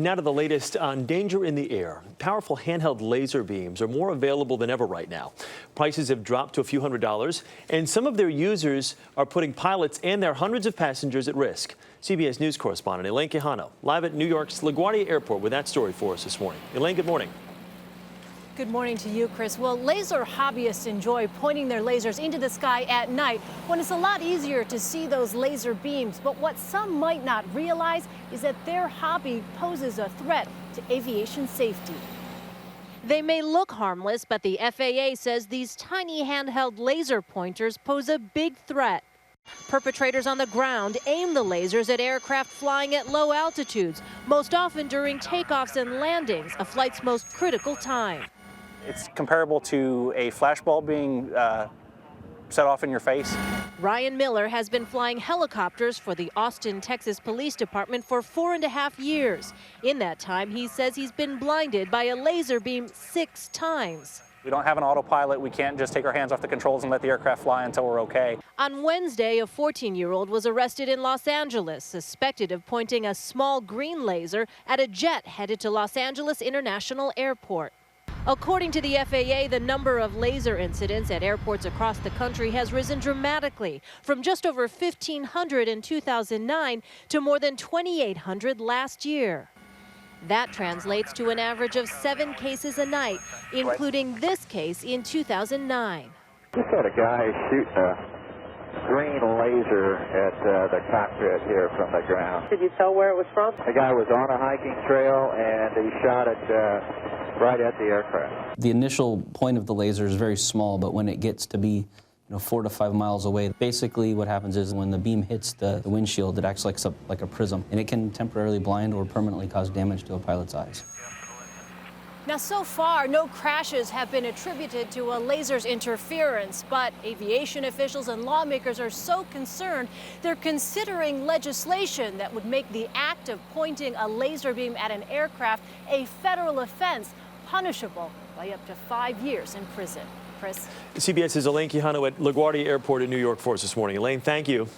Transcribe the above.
Now to the latest on danger in the air. Powerful handheld laser beams are more available than ever right now. Prices have dropped to a few $100s, and some of their users are putting pilots and their hundreds of passengers at risk. CBS News correspondent Elaine Quijano live at New York's LaGuardia Airport with that story for us this morning. Elaine, good morning. Good morning to you, Chris. Well, laser hobbyists enjoy pointing their lasers into the sky at night when it's a lot easier to see those laser beams. But what some might not realize is that their hobby poses a threat to aviation safety. They may look harmless, but the FAA says these tiny handheld laser pointers pose a big threat. Perpetrators on the ground aim the lasers at aircraft flying at low altitudes, most often during takeoffs and landings, a flight's most critical time. It's comparable to a flashbulb being set off in your face. Ryan Miller has been flying helicopters for the Austin, Texas Police Department for 4.5 years. In that time, he says he's been blinded by a laser beam 6 times. We don't have an autopilot. We can't just take our hands off the controls and let the aircraft fly until we're okay. On Wednesday, a 14-year-old was arrested in Los Angeles, suspected of pointing a small green laser at a jet headed to Los Angeles International Airport. According to the FAA, the number of laser incidents at airports across the country has risen dramatically, from just over 1,500 in 2009 to more than 2,800 last year. That translates to an average of 7 cases a night, including this case in 2009. Just had a guy shooting a green laser at the cockpit here from the ground. Did you tell where it was from? The guy was on a hiking trail and he shot it right at the aircraft. The initial point of the laser is very small, but when it gets to be 4 to 5 miles away, basically what happens is when the beam hits the windshield, it acts like a prism, and it can temporarily blind or permanently cause damage to a pilot's eyes. Now, so far, no crashes have been attributed to a laser's interference, but aviation officials and lawmakers are so concerned they're considering legislation that would make the act of pointing a laser beam at an aircraft a federal offense, punishable by up to 5 years in prison. Chris? CBS's Elaine Quijano at LaGuardia Airport in New York for us this morning. Elaine, thank you.